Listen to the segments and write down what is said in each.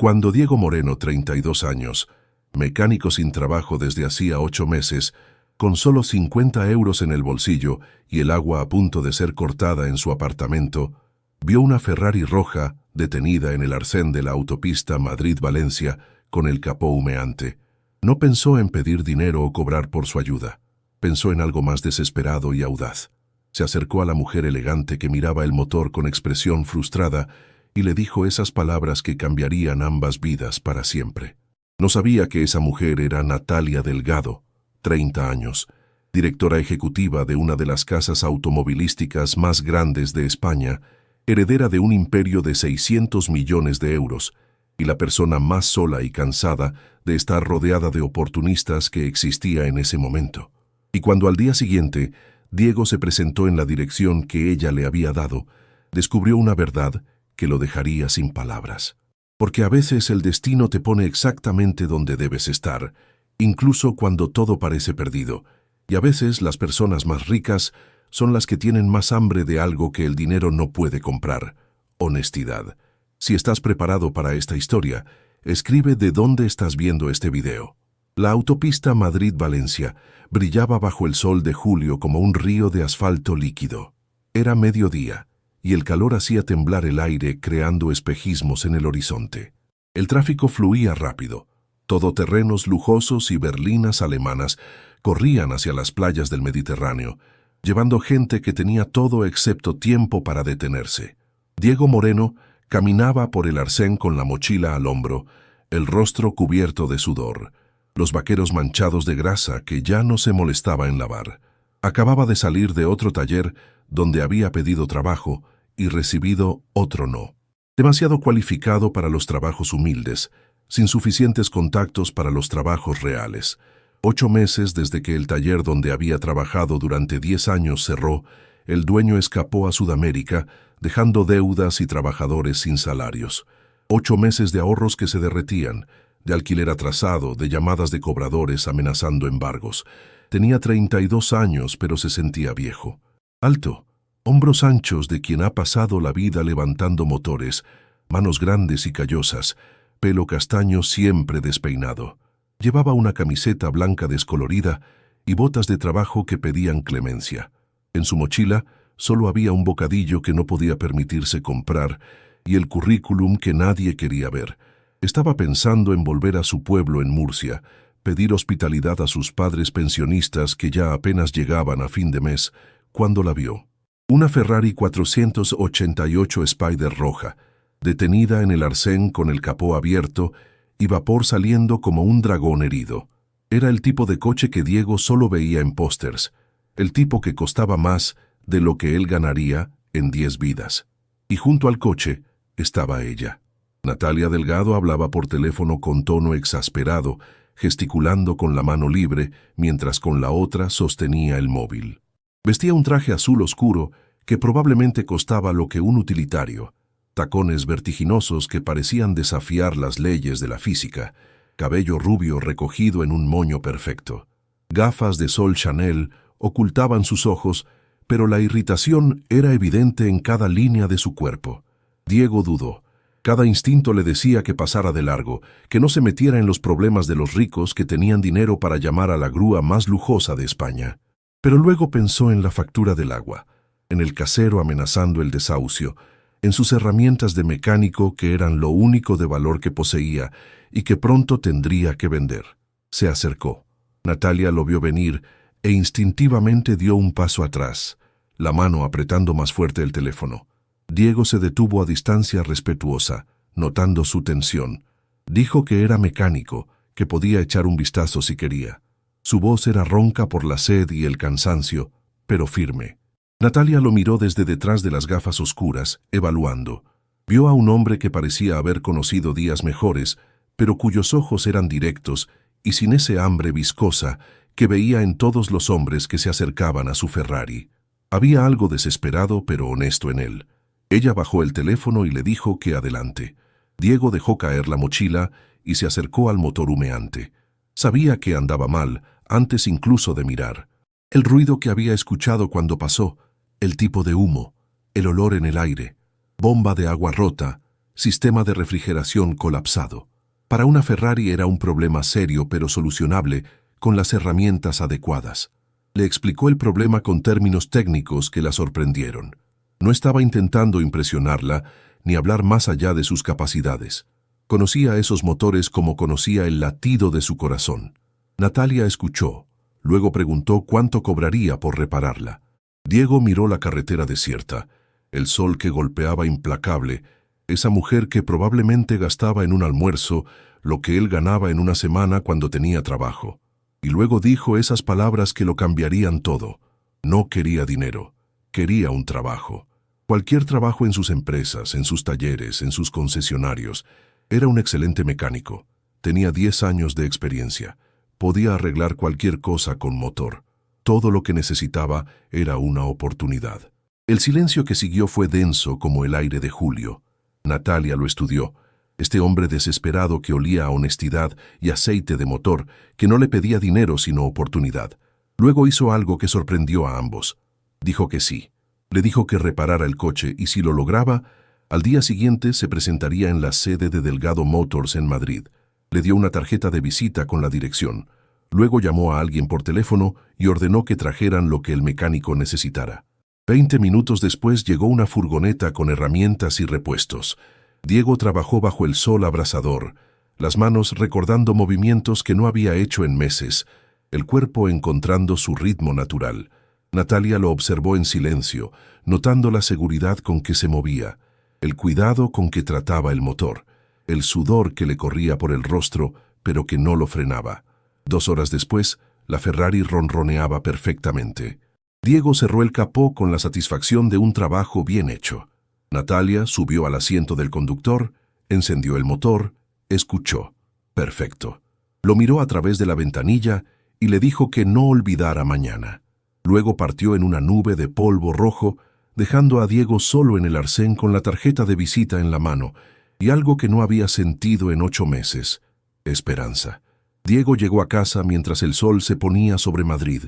Cuando Diego Moreno, 32 años, mecánico sin trabajo desde hacía 8 meses, con solo 50 euros en el bolsillo y el agua a punto de ser cortada en su apartamento, vio una Ferrari roja detenida en el arcén de la autopista Madrid-Valencia con el capó humeante. No pensó en pedir dinero o cobrar por su ayuda. Pensó en algo más desesperado y audaz. Se acercó a la mujer elegante que miraba el motor con expresión frustrada y le dijo esas palabras que cambiarían ambas vidas para siempre. No sabía que esa mujer era Natalia Delgado, 30 años, directora ejecutiva de una de las casas automovilísticas más grandes de España, heredera de un imperio de 600 millones de euros, y la persona más sola y cansada de estar rodeada de oportunistas que existía en ese momento. Y cuando al día siguiente Diego se presentó en la dirección que ella le había dado, descubrió una verdad que lo dejaría sin palabras. Porque a veces el destino te pone exactamente donde debes estar, incluso cuando todo parece perdido, y a veces las personas más ricas son las que tienen más hambre de algo que el dinero no puede comprar: honestidad. Si estás preparado para esta historia, escribe de dónde estás viendo este video. La autopista Madrid-Valencia brillaba bajo el sol de julio como un río de asfalto líquido. Era mediodía, y el calor hacía temblar el aire creando espejismos en el horizonte. El tráfico fluía rápido. Todoterrenos lujosos y berlinas alemanas corrían hacia las playas del Mediterráneo, llevando gente que tenía todo excepto tiempo para detenerse. Diego Moreno caminaba por el arcén con la mochila al hombro, el rostro cubierto de sudor, los vaqueros manchados de grasa que ya no se molestaba en lavar. Acababa de salir de otro taller donde había pedido trabajo y recibido otro no. Demasiado cualificado para los trabajos humildes, sin suficientes contactos para los trabajos reales. 8 meses desde que el taller donde había trabajado durante 10 años cerró, el dueño escapó a Sudamérica, dejando deudas y trabajadores sin salarios. 8 meses de ahorros que se derretían, de alquiler atrasado, de llamadas de cobradores amenazando embargos. Tenía 32 años, pero se sentía viejo. Alto, hombros anchos de quien ha pasado la vida levantando motores, manos grandes y callosas, pelo castaño siempre despeinado. Llevaba una camiseta blanca descolorida y botas de trabajo que pedían clemencia. En su mochila solo había un bocadillo que no podía permitirse comprar y el currículum que nadie quería ver. Estaba pensando en volver a su pueblo en Murcia, pedir hospitalidad a sus padres pensionistas que ya apenas llegaban a fin de mes, cuando la vio. Una Ferrari 488 Spider roja, detenida en el arcén con el capó abierto y vapor saliendo como un dragón herido. Era el tipo de coche que Diego solo veía en pósters, el tipo que costaba más de lo que él ganaría en 10 vidas. Y junto al coche estaba ella. Natalia Delgado hablaba por teléfono con tono exasperado, gesticulando con la mano libre, mientras con la otra sostenía el móvil. Vestía un traje azul oscuro que probablemente costaba lo que un utilitario, tacones vertiginosos que parecían desafiar las leyes de la física, cabello rubio recogido en un moño perfecto. Gafas de sol Chanel ocultaban sus ojos, pero la irritación era evidente en cada línea de su cuerpo. Diego dudó. Cada instinto le decía que pasara de largo, que no se metiera en los problemas de los ricos que tenían dinero para llamar a la grúa más lujosa de España. Pero luego pensó en la factura del agua, en el casero amenazando el desahucio, en sus herramientas de mecánico que eran lo único de valor que poseía y que pronto tendría que vender. Se acercó. Natalia lo vio venir e instintivamente dio un paso atrás, la mano apretando más fuerte el teléfono. Diego se detuvo a distancia respetuosa, notando su tensión. Dijo que era mecánico, que podía echar un vistazo si quería. Su voz era ronca por la sed y el cansancio, pero firme. Natalia lo miró desde detrás de las gafas oscuras, evaluando. Vio a un hombre que parecía haber conocido días mejores, pero cuyos ojos eran directos y sin ese hambre viscosa que veía en todos los hombres que se acercaban a su Ferrari. Había algo desesperado pero honesto en él. Ella bajó el teléfono y le dijo que adelante. Diego dejó caer la mochila y se acercó al motor humeante. Sabía que andaba mal, antes incluso de mirar. El ruido que había escuchado cuando pasó, el tipo de humo, el olor en el aire, bomba de agua rota, sistema de refrigeración colapsado. Para una Ferrari era un problema serio pero solucionable con las herramientas adecuadas. Le explicó el problema con términos técnicos que la sorprendieron. No estaba intentando impresionarla ni hablar más allá de sus capacidades. Conocía esos motores como conocía el latido de su corazón. Natalia escuchó. Luego preguntó cuánto cobraría por repararla. Diego miró la carretera desierta, el sol que golpeaba implacable, esa mujer que probablemente gastaba en un almuerzo lo que él ganaba en una semana cuando tenía trabajo. Y luego dijo esas palabras que lo cambiarían todo. No quería dinero, quería un trabajo. Cualquier trabajo en sus empresas, en sus talleres, en sus concesionarios. Era un excelente mecánico. Tenía 10 años de experiencia. Podía arreglar cualquier cosa con motor. Todo lo que necesitaba era una oportunidad. El silencio que siguió fue denso como el aire de julio. Natalia lo estudió. Este hombre desesperado que olía a honestidad y aceite de motor, que no le pedía dinero sino oportunidad. Luego hizo algo que sorprendió a ambos. Dijo que sí. Le dijo que reparara el coche y si lo lograba, al día siguiente se presentaría en la sede de Delgado Motors en Madrid. Le dio una tarjeta de visita con la dirección. Luego llamó a alguien por teléfono y ordenó que trajeran lo que el mecánico necesitara. 20 minutos después llegó una furgoneta con herramientas y repuestos. Diego trabajó bajo el sol abrasador, las manos recordando movimientos que no había hecho en meses, el cuerpo encontrando su ritmo natural. Natalia lo observó en silencio, notando la seguridad con que se movía, el cuidado con que trataba el motor, el sudor que le corría por el rostro, pero que no lo frenaba. 2 horas después, la Ferrari ronroneaba perfectamente. Diego cerró el capó con la satisfacción de un trabajo bien hecho. Natalia subió al asiento del conductor, encendió el motor, escuchó. Perfecto. Lo miró a través de la ventanilla y le dijo que no olvidara mañana. Luego partió en una nube de polvo rojo, dejando a Diego solo en el arcén con la tarjeta de visita en la mano y algo que no había sentido en 8 meses, esperanza. Diego llegó a casa mientras el sol se ponía sobre Madrid,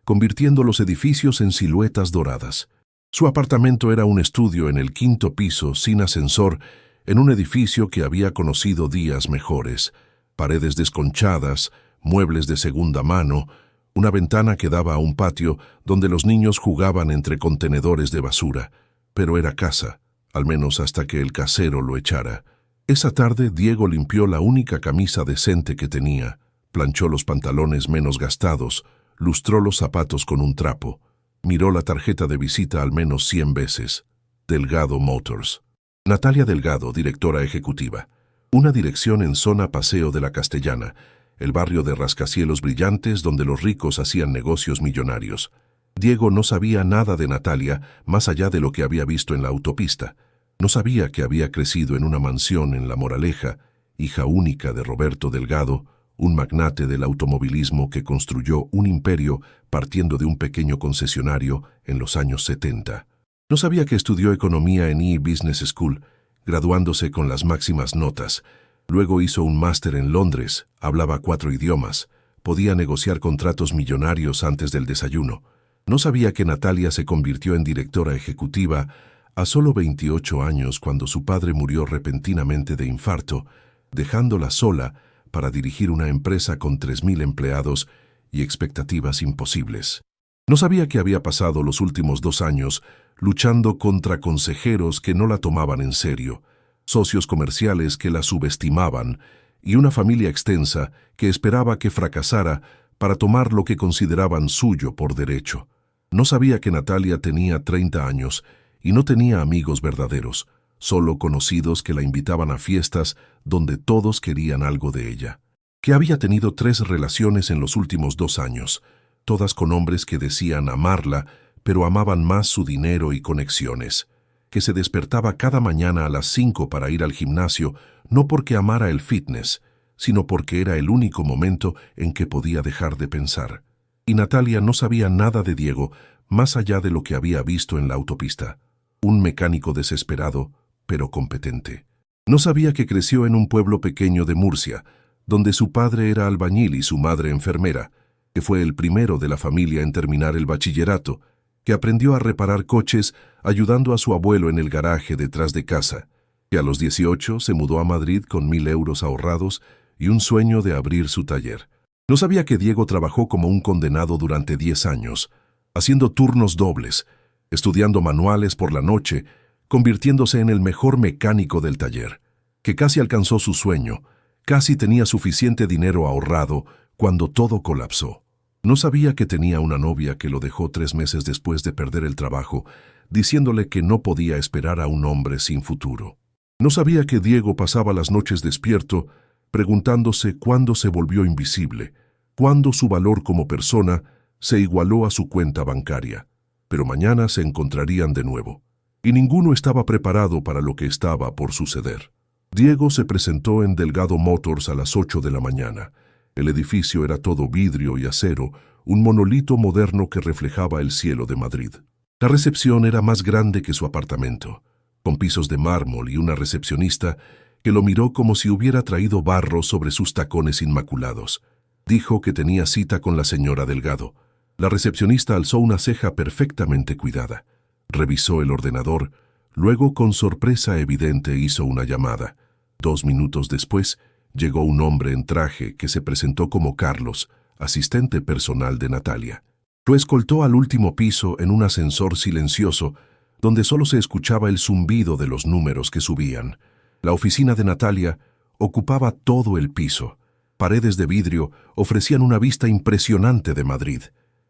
convirtiendo los edificios en siluetas doradas. Su apartamento era un estudio en el 5º piso, sin ascensor, en un edificio que había conocido días mejores. Paredes desconchadas, muebles de segunda mano, una ventana que daba a un patio donde los niños jugaban entre contenedores de basura. Pero era casa, al menos hasta que el casero lo echara. Esa tarde Diego limpió la única camisa decente que tenía, planchó los pantalones menos gastados, lustró los zapatos con un trapo, miró la tarjeta de visita al menos 100 veces. Delgado Motors. Natalia Delgado, directora ejecutiva. Una dirección en zona Paseo de la Castellana, el barrio de rascacielos brillantes donde los ricos hacían negocios millonarios. Diego no sabía nada de Natalia más allá de lo que había visto en la autopista. No sabía que había crecido en una mansión en La Moraleja, hija única de Roberto Delgado, un magnate del automovilismo que construyó un imperio partiendo de un pequeño concesionario en los años 70. No sabía que estudió economía en E-Business School, graduándose con las máximas notas. Luego hizo un máster en Londres, hablaba 4 idiomas, podía negociar contratos millonarios antes del desayuno. No sabía que Natalia se convirtió en directora ejecutiva a solo 28 años cuando su padre murió repentinamente de infarto, dejándola sola para dirigir una empresa con 3.000 empleados y expectativas imposibles. No sabía que había pasado los últimos 2 años luchando contra consejeros que no la tomaban en serio, socios comerciales que la subestimaban y una familia extensa que esperaba que fracasara para tomar lo que consideraban suyo por derecho. No sabía que Natalia tenía 30 años y no tenía amigos verdaderos, solo conocidos que la invitaban a fiestas donde todos querían algo de ella. Que había tenido 3 relaciones en los últimos 2 años, todas con hombres que decían amarla, pero amaban más su dinero y conexiones. Que se despertaba cada mañana a las 5 para ir al gimnasio, no porque amara el fitness, sino porque era el único momento en que podía dejar de pensar. Y Natalia no sabía nada de Diego, más allá de lo que había visto en la autopista. Un mecánico desesperado, pero competente. No sabía que creció en un pueblo pequeño de Murcia, donde su padre era albañil y su madre enfermera, que fue el primero de la familia en terminar el bachillerato, que aprendió a reparar coches ayudando a su abuelo en el garaje detrás de casa, que a los 18 se mudó a Madrid con 1.000 euros ahorrados y un sueño de abrir su taller. No sabía que Diego trabajó como un condenado durante 10 años, haciendo turnos dobles, estudiando manuales por la noche, convirtiéndose en el mejor mecánico del taller, que casi alcanzó su sueño, casi tenía suficiente dinero ahorrado cuando todo colapsó. No sabía que tenía una novia que lo dejó 3 meses después de perder el trabajo, diciéndole que no podía esperar a un hombre sin futuro. No sabía que Diego pasaba las noches despierto, preguntándose cuándo se volvió invisible, cuándo su valor como persona se igualó a su cuenta bancaria. Pero mañana se encontrarían de nuevo, y ninguno estaba preparado para lo que estaba por suceder. Diego se presentó en Delgado Motors a las 8 de la mañana. El edificio era todo vidrio y acero, un monolito moderno que reflejaba el cielo de Madrid. La recepción era más grande que su apartamento, con pisos de mármol y una recepcionista que lo miró como si hubiera traído barro sobre sus tacones inmaculados. Dijo que tenía cita con la señora Delgado. La recepcionista alzó una ceja perfectamente cuidada. Revisó el ordenador, luego con sorpresa evidente hizo una llamada. 2 minutos después, llegó un hombre en traje que se presentó como Carlos, asistente personal de Natalia. Lo escoltó al último piso en un ascensor silencioso, donde solo se escuchaba el zumbido de los números que subían. La oficina de Natalia ocupaba todo el piso. Paredes de vidrio ofrecían una vista impresionante de Madrid.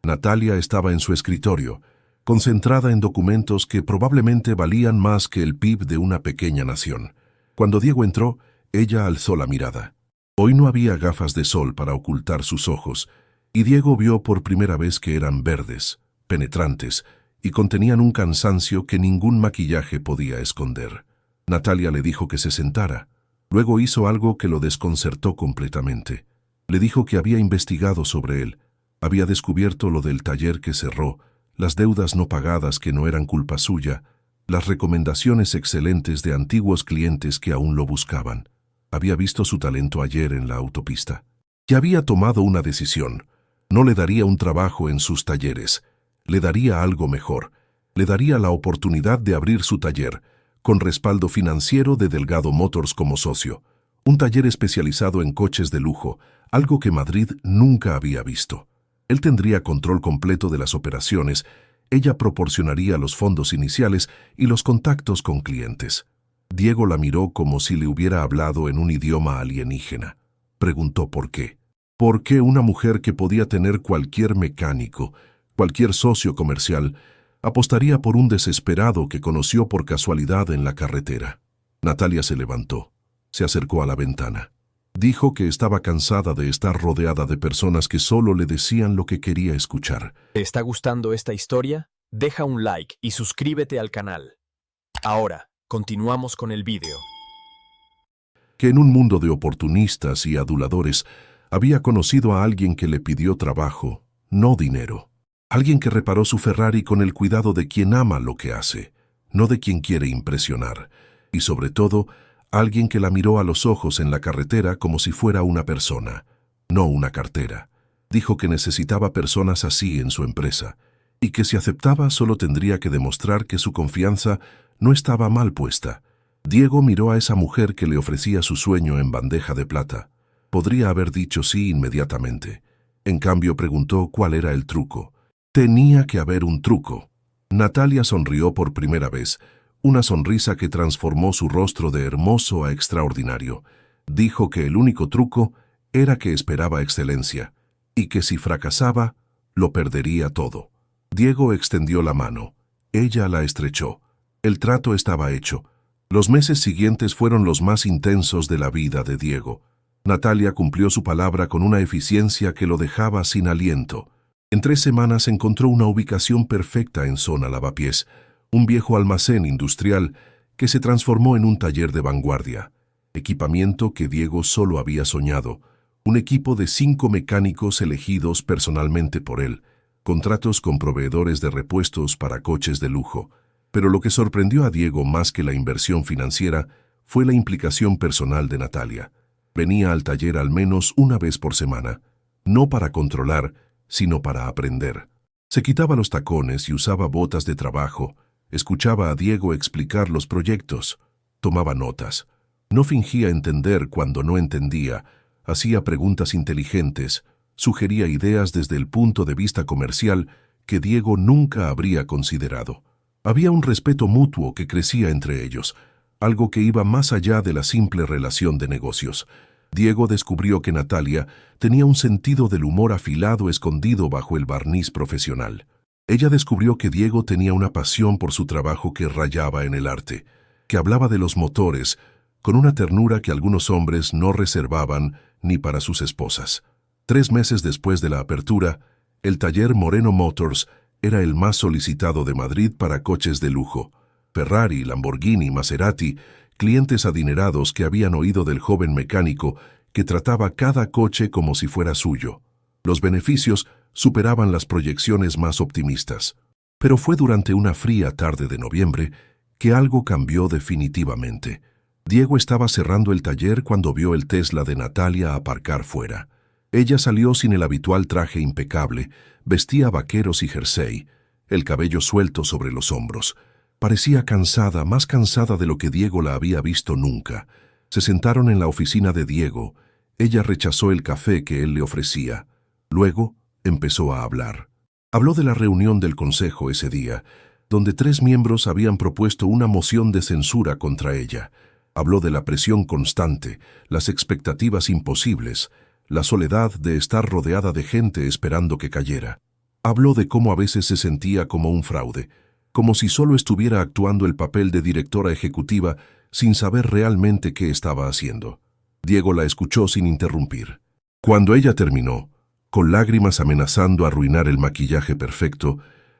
Natalia estaba en su escritorio, concentrada en documentos que probablemente valían más que el PIB de una pequeña nación. Cuando Diego entró, ella alzó la mirada. Hoy no había gafas de sol para ocultar sus ojos, y Diego vio por primera vez que eran verdes, penetrantes, y contenían un cansancio que ningún maquillaje podía esconder. Natalia le dijo que se sentara. Luego hizo algo que lo desconcertó completamente. Le dijo que había investigado sobre él, había descubierto lo del taller que cerró, las deudas no pagadas que no eran culpa suya, las recomendaciones excelentes de antiguos clientes que aún lo buscaban. Había visto su talento ayer en la autopista. Ya había tomado una decisión. No le daría un trabajo en sus talleres. Le daría algo mejor. Le daría la oportunidad de abrir su taller, con respaldo financiero de Delgado Motors como socio. Un taller especializado en coches de lujo, algo que Madrid nunca había visto. Él tendría control completo de las operaciones. Ella proporcionaría los fondos iniciales y los contactos con clientes. Diego la miró como si le hubiera hablado en un idioma alienígena. Preguntó por qué. ¿Por qué una mujer que podía tener cualquier mecánico, cualquier socio comercial, apostaría por un desesperado que conoció por casualidad en la carretera? Natalia se levantó, se acercó a la ventana. Dijo que estaba cansada de estar rodeada de personas que solo le decían lo que quería escuchar. ¿Te está gustando esta historia? Deja un like y suscríbete al canal. Ahora, continuamos con el vídeo. Que en un mundo de oportunistas y aduladores había conocido a alguien que le pidió trabajo, no dinero. Alguien que reparó su Ferrari con el cuidado de quien ama lo que hace, no de quien quiere impresionar. Y sobre todo, alguien que la miró a los ojos en la carretera como si fuera una persona, no una cartera. Dijo que necesitaba personas así en su empresa, y que si aceptaba solo tendría que demostrar que su confianza no estaba mal puesta. Diego miró a esa mujer que le ofrecía su sueño en bandeja de plata. Podría haber dicho sí inmediatamente. En cambio preguntó cuál era el truco. Tenía que haber un truco. Natalia sonrió por primera vez, una sonrisa que transformó su rostro de hermoso a extraordinario. Dijo que el único truco era que esperaba excelencia, y que si fracasaba, lo perdería todo. Diego extendió la mano. Ella la estrechó. El trato estaba hecho. Los meses siguientes fueron los más intensos de la vida de Diego. Natalia cumplió su palabra con una eficiencia que lo dejaba sin aliento. En 3 semanas encontró una ubicación perfecta en zona Lavapiés, un viejo almacén industrial que se transformó en un taller de vanguardia. Equipamiento que Diego solo había soñado, un equipo de 5 mecánicos elegidos personalmente por él, contratos con proveedores de repuestos para coches de lujo. Pero lo que sorprendió a Diego más que la inversión financiera fue la implicación personal de Natalia. Venía al taller al menos una vez por semana, no para controlar, sino para aprender. Se quitaba los tacones y usaba botas de trabajo. Escuchaba a Diego explicar los proyectos. tomaba notas. No fingía entender cuando no entendía, hacía preguntas inteligentes, sugería ideas desde el punto de vista comercial que Diego nunca habría considerado. Había un respeto mutuo que crecía entre ellos, algo que iba más allá de la simple relación de negocios. Diego descubrió que Natalia tenía un sentido del humor afilado escondido bajo el barniz profesional. Ella descubrió que Diego tenía una pasión por su trabajo que rayaba en el arte, que hablaba de los motores, con una ternura que algunos hombres no reservaban ni para sus esposas. 3 meses después de la apertura, el taller Moreno Motors era el más solicitado de Madrid para coches de lujo. Ferrari, Lamborghini, Maserati, clientes adinerados que habían oído del joven mecánico que trataba cada coche como si fuera suyo. Los beneficios superaban las proyecciones más optimistas. Pero fue durante una fría tarde de noviembre que algo cambió definitivamente. Diego estaba cerrando el taller cuando vio el Tesla de Natalia aparcar fuera. Ella salió sin el habitual traje impecable, vestía vaqueros y jersey, el cabello suelto sobre los hombros. Parecía cansada, más cansada de lo que Diego la había visto nunca. Se sentaron en la oficina de Diego. Ella rechazó el café que él le ofrecía. Luego empezó a hablar. Habló de la reunión del consejo ese día, donde 3 miembros habían propuesto una moción de censura contra ella. Habló de la presión constante, las expectativas imposibles, la soledad de estar rodeada de gente esperando que cayera. Habló de cómo a veces se sentía como un fraude, como si solo estuviera actuando el papel de directora ejecutiva sin saber realmente qué estaba haciendo. Diego la escuchó sin interrumpir. Cuando ella terminó, con lágrimas amenazando arruinar el maquillaje perfecto,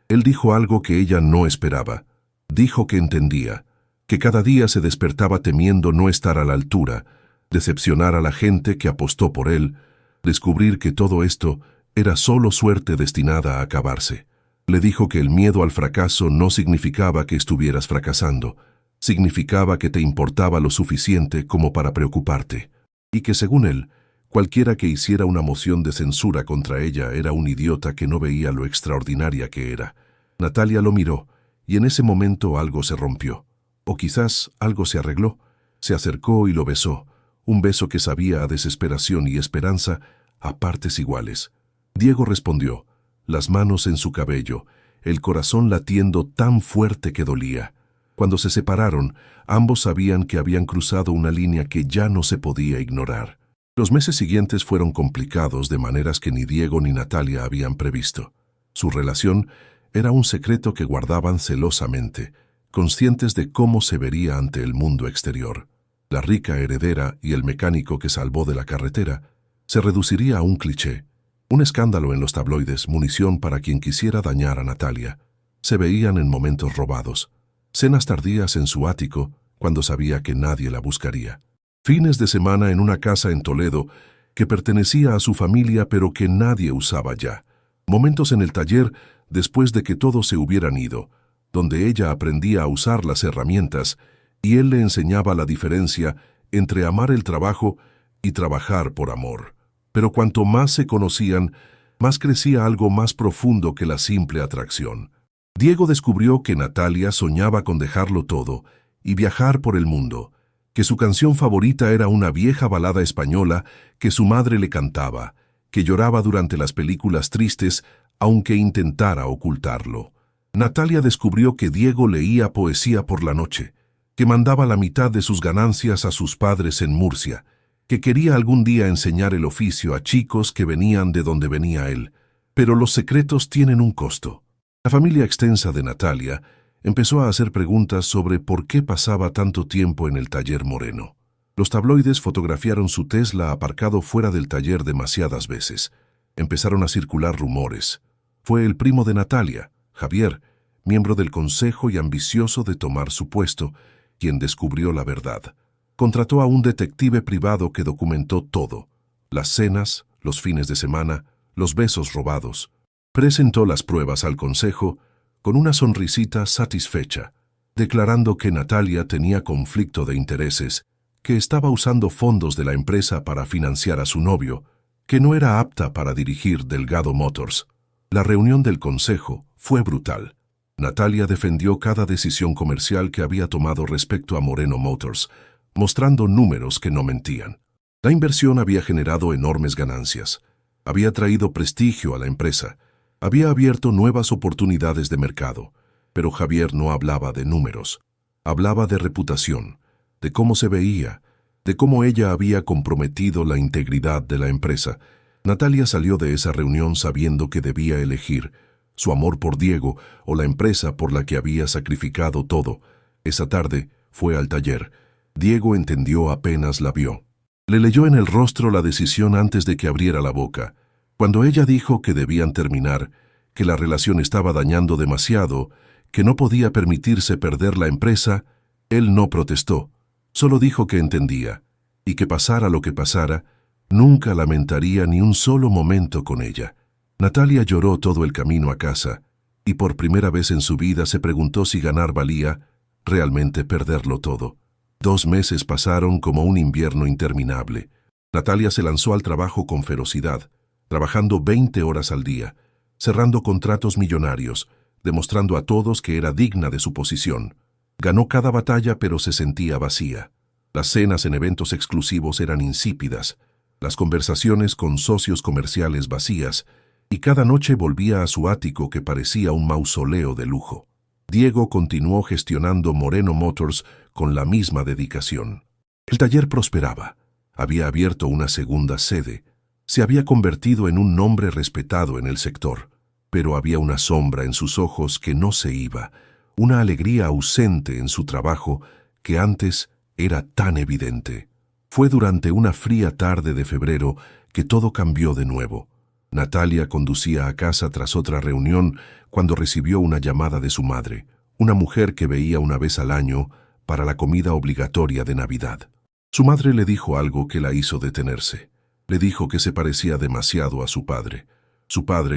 él dijo algo que ella no esperaba. Dijo que entendía, que cada día se despertaba temiendo no estar a la altura, decepcionar a la gente que apostó por él, descubrir que todo esto era solo suerte destinada a acabarse. Le dijo que el miedo al fracaso no significaba que estuvieras fracasando, significaba que te importaba lo suficiente como para preocuparte, y que según él, cualquiera que hiciera una moción de censura contra ella era un idiota que no veía lo extraordinaria que era. Natalia lo miró, y en ese momento algo se rompió. O quizás algo se arregló. Se acercó y lo besó, un beso que sabía a desesperación y esperanza a partes iguales. Diego respondió, las manos en su cabello, el corazón latiendo tan fuerte que dolía. Cuando se separaron, ambos sabían que habían cruzado una línea que ya no se podía ignorar. Los meses siguientes fueron complicados de maneras que ni Diego ni Natalia habían previsto. Su relación era un secreto que guardaban celosamente, conscientes de cómo se vería ante el mundo exterior. La rica heredera y el mecánico que salvó de la carretera se reduciría a un cliché, un escándalo en los tabloides, munición para quien quisiera dañar a Natalia. Se veían en momentos robados, cenas tardías en su ático cuando sabía que nadie la buscaría, fines de semana en una casa en Toledo que pertenecía a su familia pero que nadie usaba ya, momentos en el taller después de que todos se hubieran ido, donde ella aprendía a usar las herramientas y él le enseñaba la diferencia entre amar el trabajo y trabajar por amor. Pero cuanto más se conocían, más crecía algo más profundo que la simple atracción. Diego descubrió que Natalia soñaba con dejarlo todo y viajar por el mundo, que su canción favorita era una vieja balada española que su madre le cantaba, que lloraba durante las películas tristes aunque intentara ocultarlo. Natalia descubrió que Diego leía poesía por la noche, que mandaba la mitad de sus ganancias a sus padres en Murcia, que quería algún día enseñar el oficio a chicos que venían de donde venía él. Pero los secretos tienen un costo. La familia extensa de Natalia empezó a hacer preguntas sobre por qué pasaba tanto tiempo en el taller Moreno. Los tabloides fotografiaron su Tesla aparcado fuera del taller demasiadas veces. Empezaron a circular rumores. Fue el primo de Natalia, Javier, miembro del consejo y ambicioso de tomar su puesto, quien descubrió la verdad. Contrató a un detective privado que documentó todo: las cenas, los fines de semana, los besos robados. Presentó las pruebas al consejo con una sonrisita satisfecha, declarando que Natalia tenía conflicto de intereses, que estaba usando fondos de la empresa para financiar a su novio, que no era apta para dirigir Delgado Motors. La reunión del consejo fue brutal. Natalia defendió cada decisión comercial que había tomado respecto a Moreno Motors, mostrando números que no mentían. La inversión había generado enormes ganancias, había traído prestigio a la empresa, había abierto nuevas oportunidades de mercado, pero Javier no hablaba de números, hablaba de reputación, de cómo se veía, de cómo ella había comprometido la integridad de la empresa. Natalia salió de esa reunión sabiendo que debía elegir su amor por Diego o la empresa por la que había sacrificado todo. Esa tarde fue al taller. Diego entendió apenas la vio. Le leyó en el rostro la decisión antes de que abriera la boca. Cuando ella dijo que debían terminar, que la relación estaba dañando demasiado, que no podía permitirse perder la empresa, él no protestó, solo dijo que entendía, y que pasara lo que pasara, nunca lamentaría ni un solo momento con ella. Natalia lloró todo el camino a casa, y por primera vez en su vida se preguntó si ganar valía realmente perderlo todo. 2 meses pasaron como un invierno interminable. Natalia se lanzó al trabajo con ferocidad, trabajando 20 horas al día, cerrando contratos millonarios, demostrando a todos que era digna de su posición. Ganó cada batalla, pero se sentía vacía. Las cenas en eventos exclusivos eran insípidas, las conversaciones con socios comerciales vacías, y cada noche volvía a su ático que parecía un mausoleo de lujo. Diego continuó gestionando Moreno Motors con la misma dedicación. El taller prosperaba. Había abierto una segunda sede. Se había convertido en un nombre respetado en el sector. Pero había una sombra en sus ojos que no se iba, una alegría ausente en su trabajo que antes era tan evidente. Fue durante una fría tarde de febrero que todo cambió de nuevo. Natalia conducía a casa tras otra reunión cuando recibió una llamada de su madre, una mujer que veía una vez al año para la comida obligatoria de Navidad. Su madre le dijo algo que la hizo detenerse. Le dijo que se parecía demasiado a su padre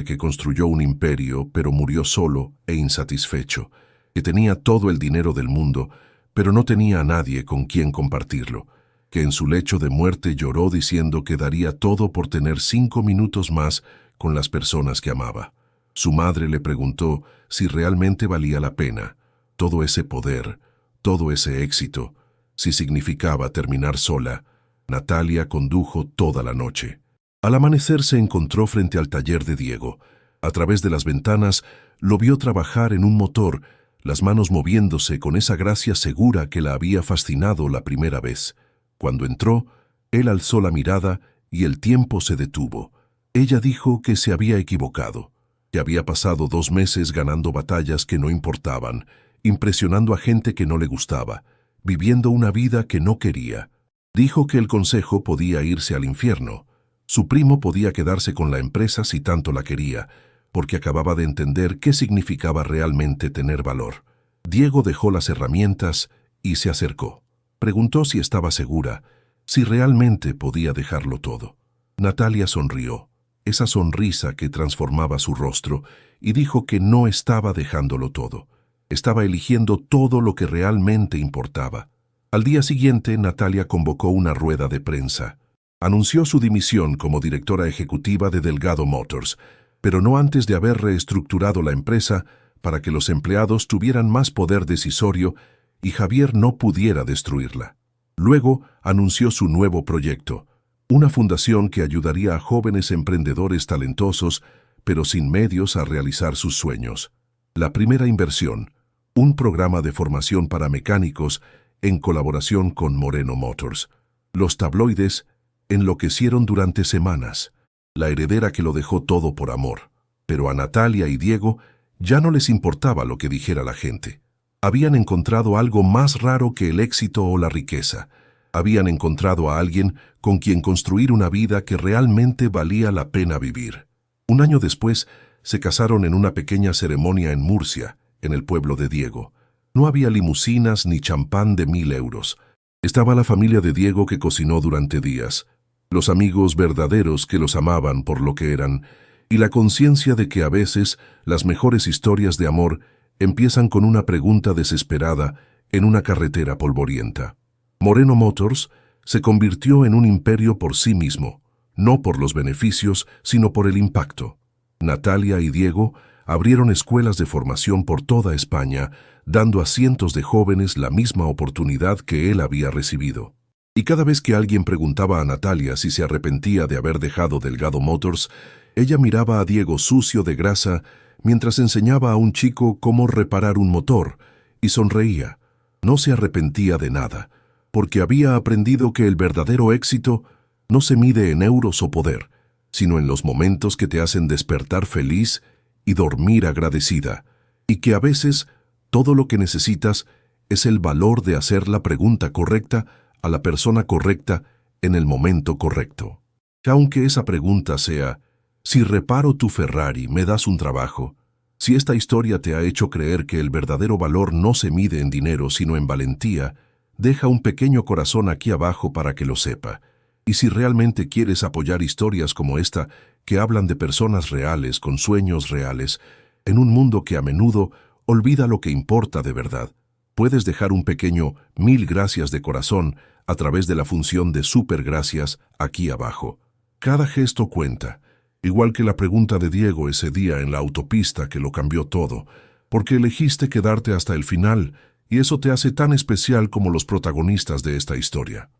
que construyó un imperio pero murió solo e insatisfecho, que tenía todo el dinero del mundo, pero no tenía a nadie con quien compartirlo, que en su lecho de muerte lloró diciendo que daría todo por tener 5 minutos más con las personas que amaba. Su madre le preguntó si realmente valía la pena, todo ese poder, todo ese éxito, si significaba terminar sola. Natalia condujo toda la noche. Al amanecer se encontró frente al taller de Diego. A través de las ventanas lo vio trabajar en un motor, las manos moviéndose con esa gracia segura que la había fascinado la primera vez. Cuando entró, él alzó la mirada y el tiempo se detuvo. Ella dijo que se había equivocado, que había pasado 2 meses ganando batallas que no importaban, impresionando a gente que no le gustaba, viviendo una vida que no quería. Dijo que el consejo podía irse al infierno. Su primo podía quedarse con la empresa si tanto la quería, porque acababa de entender qué significaba realmente tener valor. Diego dejó las herramientas y se acercó. Preguntó si estaba segura, si realmente podía dejarlo todo. Natalia sonrió, esa sonrisa que transformaba su rostro, y dijo que no estaba dejándolo todo. Estaba eligiendo todo lo que realmente importaba. Al día siguiente, Natalia convocó una rueda de prensa. Anunció su dimisión como directora ejecutiva de Delgado Motors, pero no antes de haber reestructurado la empresa para que los empleados tuvieran más poder decisorio y Javier no pudiera destruirla. Luego anunció su nuevo proyecto, una fundación que ayudaría a jóvenes emprendedores talentosos, pero sin medios a realizar sus sueños. La primera inversión, un programa de formación para mecánicos en colaboración con Moreno Motors. Los tabloides enloquecieron durante semanas. La heredera que lo dejó todo por amor. Pero a Natalia y Diego ya no les importaba lo que dijera la gente. Habían encontrado algo más raro que el éxito o la riqueza. Habían encontrado a alguien con quien construir una vida que realmente valía la pena vivir. Un año después, se casaron en una pequeña ceremonia en Murcia, en el pueblo de Diego. No había limusinas ni champán de 1000 euros. Estaba la familia de Diego que cocinó durante días, los amigos verdaderos que los amaban por lo que eran, y la conciencia de que a veces las mejores historias de amor empiezan con una pregunta desesperada en una carretera polvorienta. Moreno Motors se convirtió en un imperio por sí mismo, no por los beneficios, sino por el impacto. Natalia y Diego abrieron escuelas de formación por toda España, dando a cientos de jóvenes la misma oportunidad que él había recibido. Y cada vez que alguien preguntaba a Natalia si se arrepentía de haber dejado Delgado Motors, ella miraba a Diego sucio de grasa mientras enseñaba a un chico cómo reparar un motor, y sonreía. No se arrepentía de nada, porque había aprendido que el verdadero éxito no se mide en euros o poder, sino en los momentos que te hacen despertar feliz y dormir agradecida, y que a veces todo lo que necesitas es el valor de hacer la pregunta correcta a la persona correcta en el momento correcto. Aunque esa pregunta sea, si reparo tu Ferrari, ¿me das un trabajo? Si esta historia te ha hecho creer que el verdadero valor no se mide en dinero sino en valentía, deja un pequeño corazón aquí abajo para que lo sepa. Y si realmente quieres apoyar historias como esta, que hablan de personas reales con sueños reales, en un mundo que a menudo olvida lo que importa de verdad, puedes dejar un pequeño 1000 gracias de corazón a través de la función de super gracias aquí abajo. Cada gesto cuenta, igual que la pregunta de Diego ese día en la autopista que lo cambió todo, porque elegiste quedarte hasta el final y eso te hace tan especial como los protagonistas de esta historia.